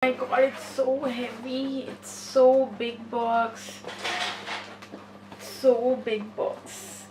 My god, it's so heavy. It's so big box. So big box.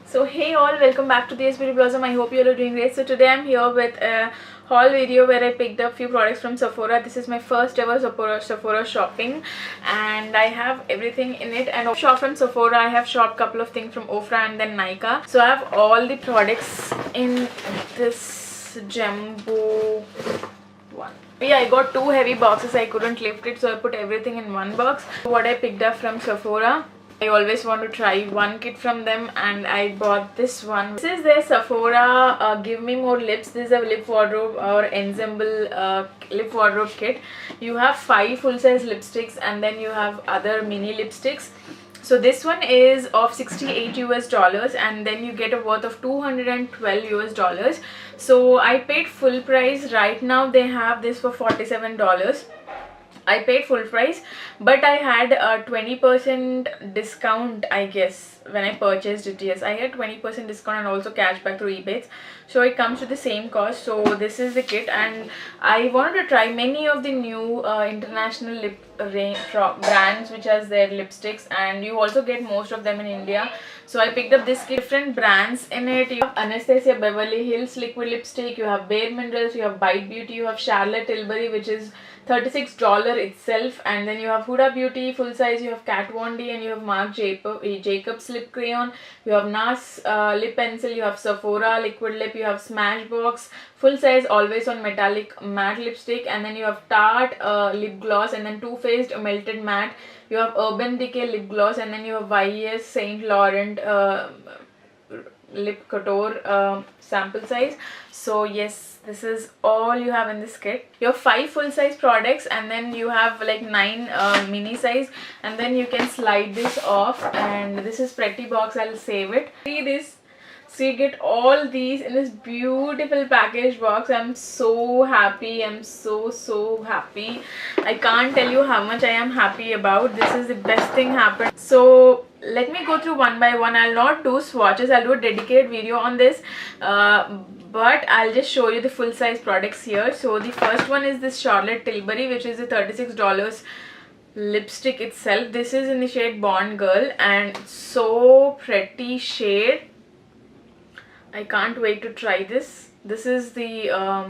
So hey all, welcome back to the Beauty Blossom. I hope you all are doing great. So today I'm here with a haul video where I picked up few products from Sephora. This is my first ever Sephora shopping, and I have everything in it. And I shop from Sephora. I have shopped couple of things from Ofra and then Nykaa. So I have all the products in this jumbo one. Yeah, I got two heavy boxes. I couldn't lift it, so I put everything in one box. What I picked up from Sephora, I always want to try one kit from them, and I bought this one. This is their Sephora Give Me More Lips. This is a lip wardrobe or ensemble lip wardrobe kit. You have 5 full-size lipsticks and then you have other mini lipsticks. So this one is of $68 US, and then you get a worth of $212 US. So I paid full price. Right now they have this for $47. I paid full price, but I had a 20% discount, I guess, when I purchased it. Yes, I had 20% discount and also cashback through rebates, so it comes to the same cost. So this is the kit, and I wanted to try many of the new international lip brands which has their lipsticks, and you also get most of them in India. So I picked up this kit. Different brands in it. You have Anastasia Beverly Hills liquid lipstick, you have Bare Minerals, you have Bite Beauty, you have Charlotte Tilbury, which is $36 itself, and then you have Huda Beauty full size, you have Kat Von D, and you have Marc Jacobs lip crayon, you have NARS lip pencil, you have Sephora liquid lip, you have Smashbox full size always on metallic matte lipstick, and then you have Tarte lip gloss, and then Too Faced melted matte, you have Urban Decay lip gloss, and then you have YES Saint Laurent lip couture sample size. So yes, this is all you have in this kit. You have 5 full size products, and then you have like 9 mini size, and then you can slide this off, and this is pretty box. I'll save it. See this. So you get all these in this beautiful package box. I'm so happy. I'm so happy. I can't tell you how much I am happy about. This is the best thing happened. So let me go through one by one. I'll not do swatches. I'll do a dedicated video on this. But I'll just show you the full size products here. So the first one is this Charlotte Tilbury, which is a $36 lipstick itself. This is in the shade Bond Girl, and so pretty shade. I can't wait to try this. This is the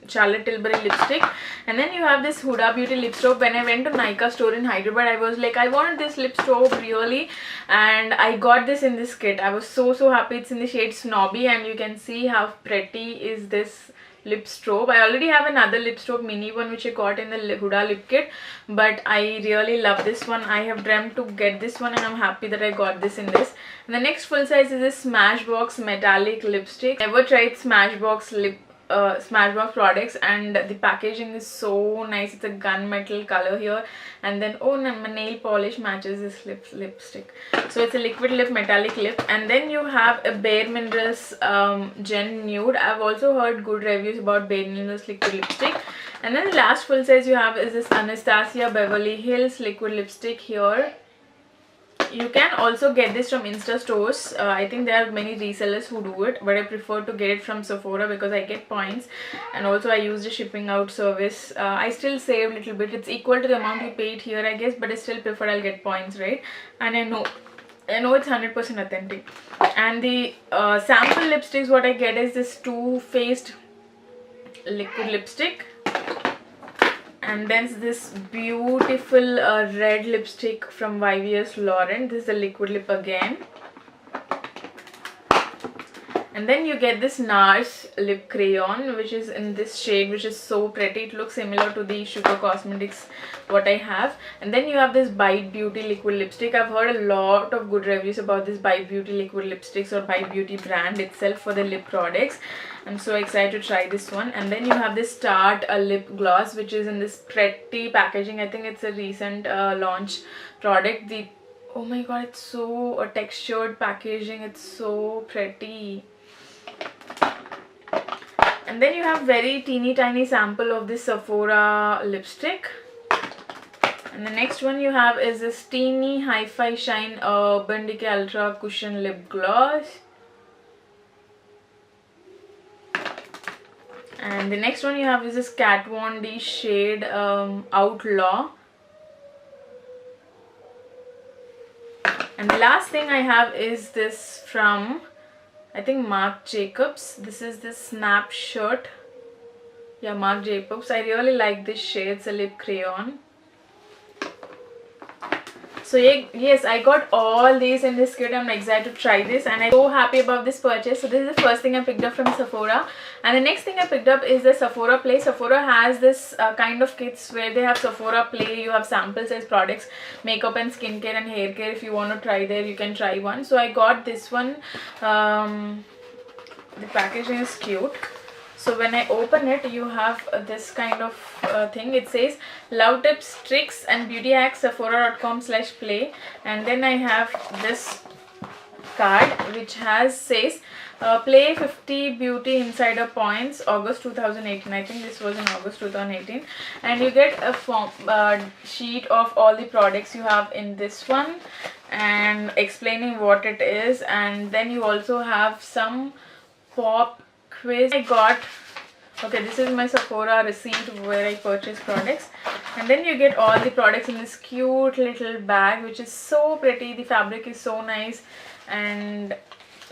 Charlotte Tilbury lipstick, and then you have this Huda Beauty lip strobe. When I went to Nykaa store in Hyderabad, I was like, I wanted this lip strobe really, and I got this in this kit. I was so happy. It's in the shade Snobby, and you can see how pretty is this lip strobe. I already have another lip strobe mini one which I got in the Huda lip kit, but I really love this one. I have dreamt to get this one, and I'm happy that I got this in this. And the next full size is this Smashbox metallic lipstick. Never tried Smashbox products, and the packaging is so nice. It's a gunmetal color here, and then oh no, my nail polish matches this lipstick. So it's a liquid lip metallic lip, and then you have a Bare Minerals Gen Nude. I've also heard good reviews about Bare Minerals liquid lipstick. And then the last full size you have is this Anastasia Beverly Hills liquid lipstick here. You can also get this from Insta stores. I think there are many resellers who do it, but I prefer to get it from Sephora because I get points, and also I use the shipping out service. I still save a little bit. It's equal to the amount you paid here, I guess, but I still prefer I'll get points, right? And I know it's 100% authentic. And the sample lipsticks, what I get is this Too Faced liquid lipstick, and then this beautiful red lipstick from YES Laurent. This is a liquid lip again. And then you get this NARS lip crayon, which is in this shade, which is so pretty. It looks similar to the Sugar Cosmetics what I have. And then you have this Bite Beauty liquid lipstick. I've heard a lot of good reviews about this Bite Beauty liquid lipsticks, or Bite Beauty brand itself for the lip products. I'm so excited to try this one. And then you have this Tarte lip gloss, which is in this pretty packaging. I think it's a recent launch product. Oh my god, it's so textured packaging. It's so pretty. And then you have very teeny tiny sample of this Sephora lipstick. And the next one you have is this teeny Hi-Fi Shine Urban Decay Ultra Cushion Lip Gloss. And the next one you have is this Kat Von D shade Outlaw. And the last thing I have is this from, I think, Marc Jacobs. This is this Snap shirt. Yeah, Marc Jacobs. I really like this shade. It's a lip crayon. So yes, I got all these in this kit. I'm excited to try this and I'm so happy about this purchase. So this is the first thing I picked up from Sephora. And the next thing I picked up is the Sephora Play. Sephora has this kind of kits where they have Sephora Play. You have sample size products, makeup and skincare and hair care. If you want to try there, you can try one. So I got this one. The packaging is cute. So when I open it, you have this kind of thing. It says love tips, tricks and beauty hacks, sephora.com/play. And then I have this card which says play 50 beauty insider points, August 2018. I think this was in August 2018. And you get a form sheet of all the products you have in this one and explaining what it is. And then you also have some pop quiz. I got, okay, this is my Sephora receipt where I purchased products. And then you get all the products in this cute little bag which is so pretty. The fabric is so nice. And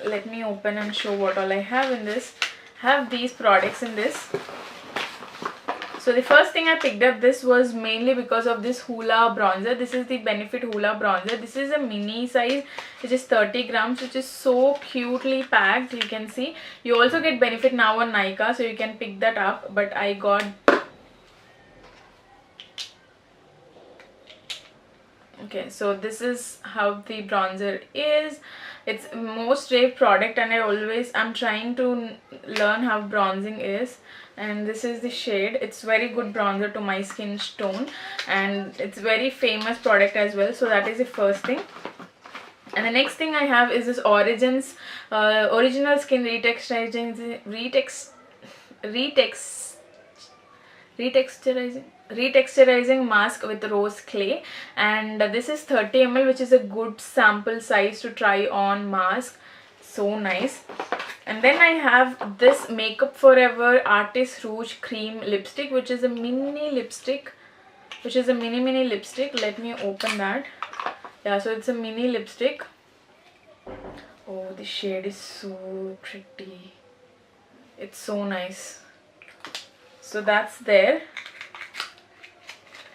let me open and show what all I have in this. I have these products in this. So the first thing I picked up, this was mainly because of this Hoola bronzer. This is the Benefit Hoola bronzer. This is a mini size which is 30 grams, which is so cutely packed. You can see you also get Benefit now on Nykaa, so you can pick that up. But I got, okay, so this is how the bronzer is. It's most raved product and I'm trying to learn how bronzing is. And this is the shade. It's very good bronzer to my skin tone and it's very famous product as well. So that is the first thing. And the next thing I have is this Origins original skin retexturizing mask with rose clay. And this is 30 ml, which is a good sample size to try on mask. So nice. And then I have this Makeup Forever Artist Rouge Cream lipstick, which is a mini lipstick. Let me open that. Yeah, so it's a mini lipstick. Oh, the shade is so pretty. It's so nice. So that's there.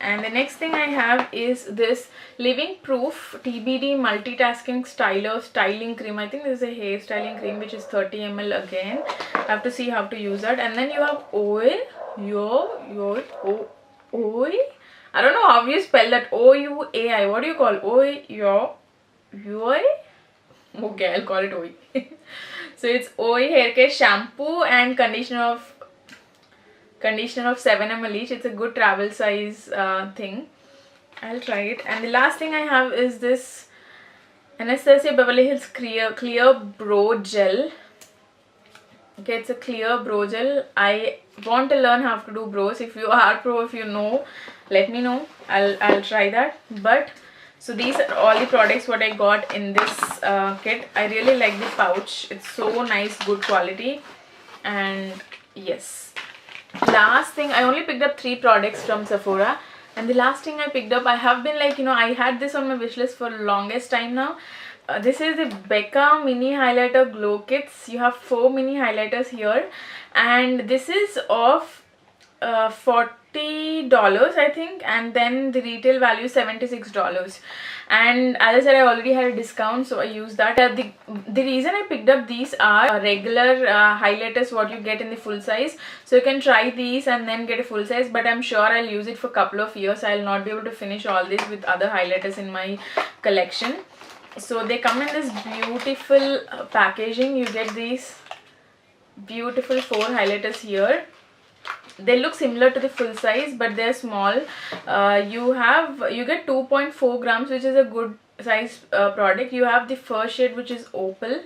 And the next thing I have is this Living Proof TBD Multitasking Styling Cream. I think this is a hair styling cream which is 30 ml again. I have to see how to use that. And then you have oil. Oil. I don't know how you spell that. O-U-A-I. What do you call oil? Okay, I'll call it oil. So it's oil hair care shampoo and conditioner of 7 ml each. It's a good travel size thing. I'll try it. And the last thing I have is this Anastasia Beverly Hills clear brow gel. Okay, it's a clear brow gel. I want to learn how to do brows. If you are pro, if you know, let me know. I'll try that. But so these are all the products what I got in this kit. I really like the pouch. It's so nice, good quality. And yes, last thing, I only picked up 3 products from Sephora. And the last thing I picked up, I have been like, I had this on my wish list for the longest time now. This is the Becca Mini Highlighter Glow Kits. You have 4 mini highlighters here. And this is of $40, I think. And then the retail value is $76. And as I said, I already had a discount, so I used that. The reason I picked up these are regular highlighters what you get in the full size. So you can try these and then get a full size, but I'm sure I'll use it for a couple of years. I'll not be able to finish all this with other highlighters in my collection. So they come in this beautiful packaging. You get these beautiful 4 highlighters here. They look similar to the full size, but they're small. You get 2.4 grams, which is a good size product. You have the first shade, which is Opal,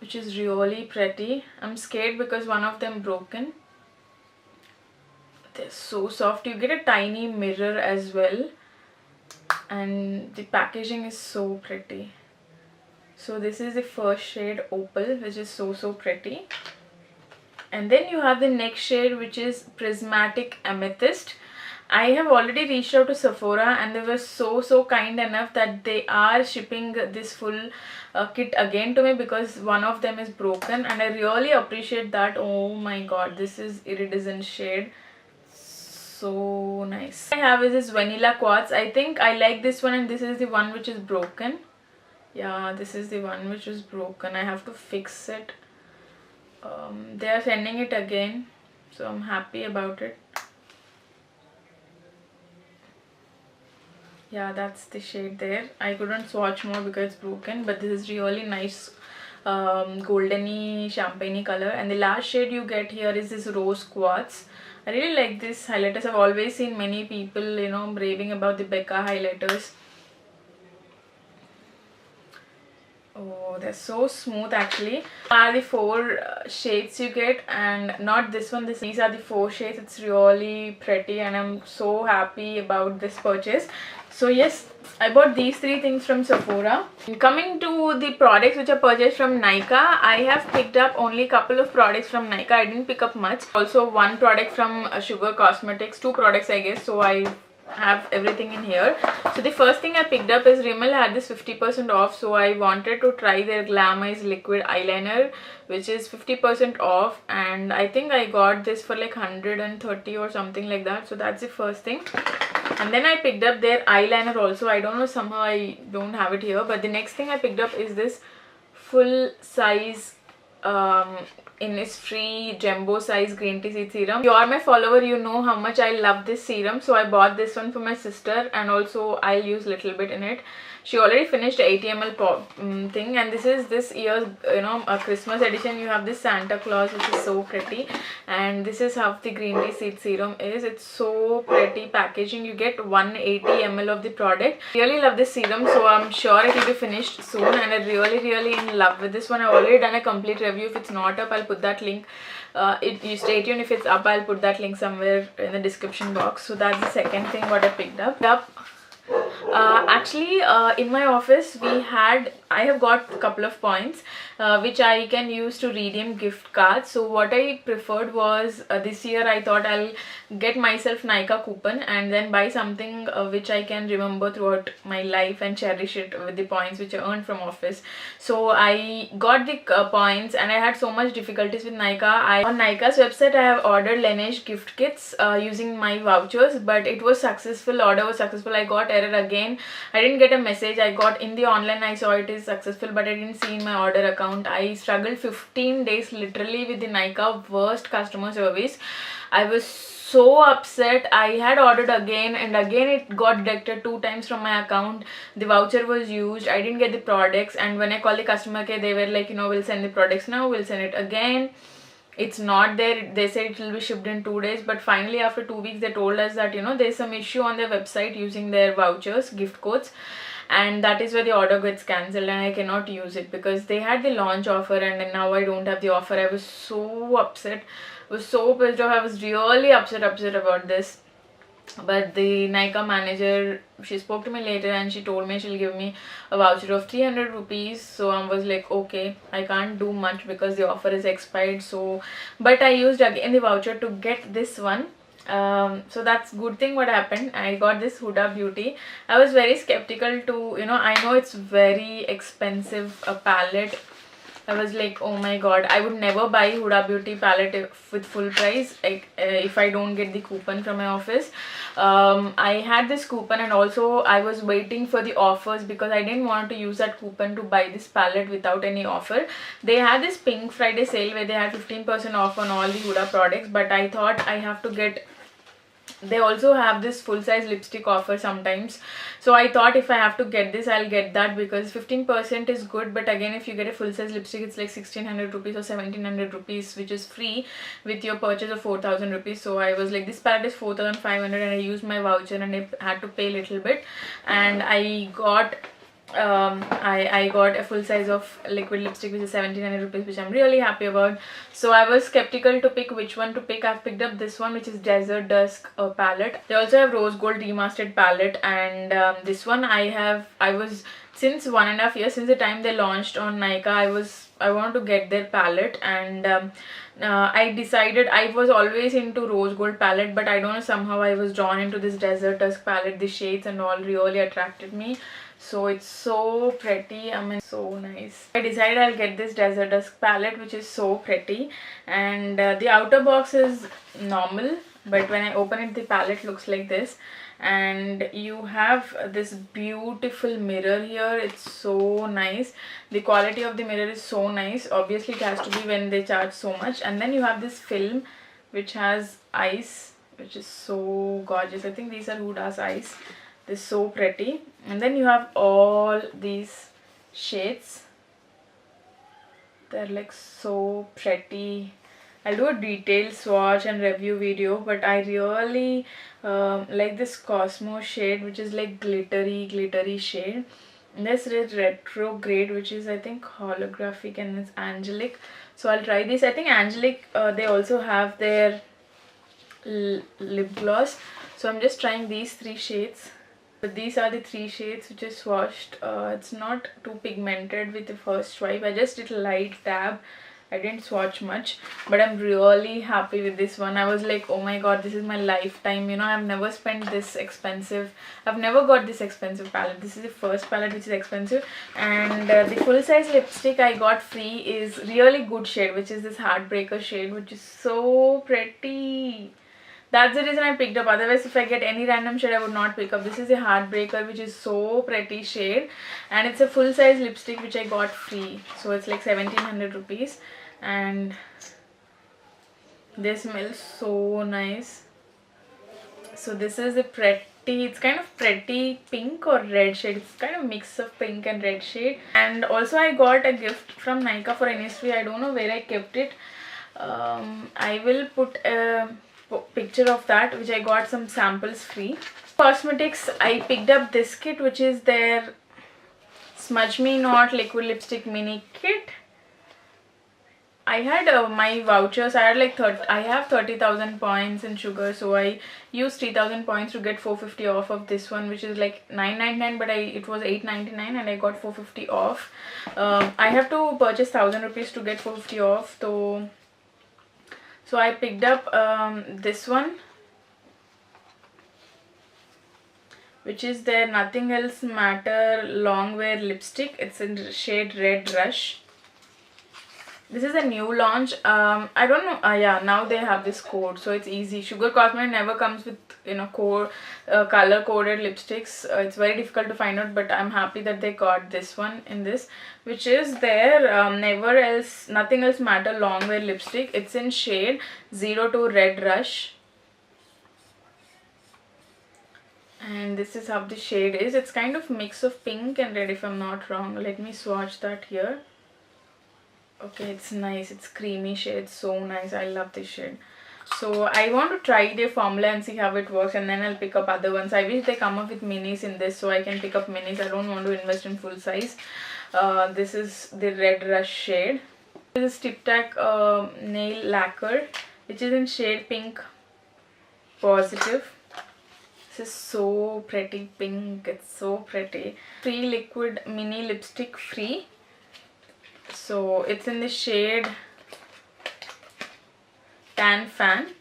which is really pretty. I'm scared because one of them broken. They're so soft. You get a tiny mirror as well, and the packaging is so pretty. So this is the first shade, Opal, which is so pretty. And then you have the next shade, which is Prismatic Amethyst. I have already reached out to Sephora and they were so kind enough that they are shipping this full kit again to me, because one of them is broken, and I really appreciate that. Oh my god, this is iridescent shade, so nice. I have is this Vanilla Quartz. I think I like this one, and this is the one which is broken. Yeah, this is the one which is broken. I have to fix it. They are sending it again, so I'm happy about it. Yeah, that's the shade there. I couldn't swatch more because it's broken, but this is really nice goldeny champagne color. And the last shade you get here is this Rose Quartz. I really like this highlighters. I've always seen many people, you know, raving about the Becca highlighters. Oh, they're so smooth actually. Are the 4 shades you get, and not this one. These are the 4 shades. It's really pretty and I'm so happy about this purchase. So yes, I bought these 3 things from Sephora. Coming to the products which I purchased from Nykaa, I have picked up only a couple of products from Nykaa. I didn't pick up much. Also 1 product from Sugar Cosmetics, 2 products I guess. So I have everything in here. So the first thing I picked up is Rimmel had this 50% off, so I wanted to try their Glamized liquid eyeliner, which is 50% off, and I think I got this for like 130 or something like that. So that's the first thing. And then I picked up their eyeliner also. I don't know, somehow I don't have it here, but the next thing I picked up is this full size Innisfree jumbo size green tea seed serum. If you are my follower, you know how much I love this serum, so I bought this one for my sister, and also I'll use little bit in it. She already finished 80 ml thing, and this is this year's, you know, a Christmas edition. You have this Santa Claus, which is so pretty, and this is how the green tea seed serum is. It's so pretty packaging. You get 180 ml of the product. Really love this serum, so I'm sure it will be finished soon, and I'm really in love with this one. I've already done a complete review. If it's not up, I'll put that link. You stay tuned. If it's up, I'll put that link somewhere in the description box. So that's the second thing what I picked up. Actually, in my office I have got a couple of points which I can use to redeem gift cards. So what I preferred was this year I thought I'll get myself Nykaa coupon and then buy something which I can remember throughout my life and cherish it with the points which I earned from office. So I got the points, and I had so much difficulties with Nykaa. On Nykaa's website I have ordered Laneige gift kits using my vouchers, but it was successful. Order was successful. I got error again. I didn't get a message. I got in the online, I saw it is successful, but I didn't see in my order account. I struggled 15 days literally with the Nykaa worst customer service. I was so upset. I had ordered again and again. It got deducted 2 times from my account. The voucher was used. I didn't get the products, and when I called the customer care, they were like, you know, we'll send the products now, we'll send it again. It's not there. They said it will be shipped in 2 days, but finally after 2 weeks they told us that, you know, there's some issue on their website using their vouchers, gift codes, and that is where the order gets cancelled and I cannot use it because they had the launch offer and now I don't have the offer. I was so upset. I was so pissed off. I was really upset about this. But the Nykaa manager, she spoke to me later and she told me she'll give me a voucher of 300 rupees. So I was like, okay, I can't do much because the offer is expired. So, but I used again the voucher to get this one. So that's good thing what happened. I got this Huda Beauty. I was very skeptical to, you know, I know it's very expensive a palette. I was like, oh my god, I would never buy Huda Beauty palette with full price if I don't get the coupon from my office. I had this coupon, and also I was waiting for the offers because I didn't want to use that coupon to buy this palette without any offer. They had this Pink Friday sale where they had 15% off on all the Huda products, but I thought I have to get... They also have this full size lipstick offer sometimes, so I thought if I have to get this, I'll get that because 15% is good, but again if you get a full size lipstick, it's like 1600 rupees or 1700 rupees, which is free with your purchase of 4000 rupees. So I was like, this palette is 4500 and I used my voucher and I had to pay a little bit, and I got I got a full size of liquid lipstick which is 1700 rupees, which I'm really happy about. So I was skeptical to pick which one to pick. I've picked up this one, which is Desert Dusk palette. They also have Rose Gold Remastered palette, and this one I was since 1.5 years, since the time they launched on Nykaa, I was to get their palette, and I decided, I was always into rose gold palette, but I don't know, somehow I was drawn into this desert dusk palette. The shades and all really attracted me. So it's so pretty, I mean, so nice. I decided I'll get this desert dusk palette, which is so pretty, and the outer box is normal, but when I open it, the palette looks like this. And you have this beautiful mirror here. It's so nice. The quality of the mirror is so nice. Obviously it has to be when they charge so much. And then you have this film which has ice, which is so gorgeous. I think these are Huda's eyes. This is so pretty. And then you have all these shades. They're like so pretty. I'll do a detailed swatch and review video, but I really like this Cosmo shade, which is like glittery shade. And this is retrograde, which is I think holographic, and it's angelic. So I'll try this. I think angelic, they also have their lip gloss. So I'm just trying these 3 shades. But these are the 3 shades which is swatched. It's not too pigmented with the first swipe. I just did a light dab. I didn't swatch much, but I'm really happy with this one. I was like, oh my god, this is my lifetime, you know. I've never spent this expensive, I've never got this expensive palette. This is the first palette which is expensive. And the full size lipstick I got free is really good shade, which is this Heartbreaker shade, which is so pretty. That's the reason I picked up. Otherwise, if I get any random shade, I would not pick up. This is a Heartbreaker, which is so pretty shade, and it's a full size lipstick which I got free. So it's like 1700 rupees, and they smell so nice. So this is a pretty, it's kind of pretty pink or red shade. It's kind of mix of pink and red shade. And also I got a gift from Nykaa for Innisfree. I don't know where I kept it. I will put a picture of that, which I got some samples free. Cosmetics, I picked up this kit, which is their Smudge Me Not liquid lipstick mini kit. I had my vouchers. I had like I have 30,000 points in sugar, so I used 3,000 points to get 450 off of this one, which is like 9.99, but it was 8.99 and I got 450 off. I have to purchase 1,000 rupees to get 450 off, so I picked up this one, which is their Nothing Else Matter long wear lipstick. It's in shade Red Rush. This is a new launch. I don't know. Yeah, now they have this code, so it's easy. Sugar Cosmetics never comes with, you know, color coded lipsticks. It's very difficult to find out, but I'm happy that they got this one in this, which is their Nothing Else Matter long wear lipstick. It's in shade 02 Red Rush. And this is how the shade is. It's kind of mix of pink and red, if I'm not wrong. Let me swatch that here. Okay, it's nice. It's creamy shade. It's so nice. I love this shade. So I want to try their formula and see how it works, and then I'll pick up other ones. I wish they come up with minis in this, so I can pick up minis. I don't want to invest in full size. This is the Red Rush shade. This is Tip Tac nail lacquer, which is in shade Pink Positive. This is so pretty pink. It's so pretty. Free liquid mini lipstick free. So it's in the shade Tan Fan.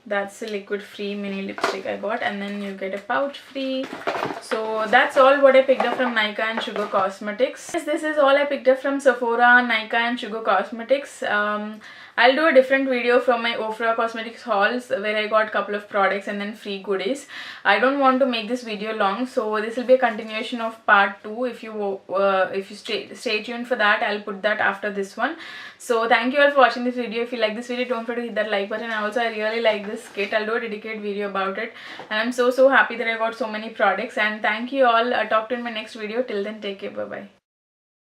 That's the liquid free mini lipstick I got, and then you get a pouch free. So that's all what I picked up from Nykaa and Sugar Cosmetics. This is all I picked up from Sephora, Nykaa and Sugar Cosmetics. I'll do a different video from my Ofra Cosmetics hauls where I got a couple of products and then free goodies. I don't want to make this video long, so this will be a continuation of part 2. If you stay tuned for that, I'll put that after this one. So thank you all for watching this video. If you like this video, don't forget to hit that like button. And also, I really like this kit. I'll do a dedicated video about it, and I'm so happy that I got so many products. And thank you all. I'll talk to you in my next video. Till then, take care. Bye bye.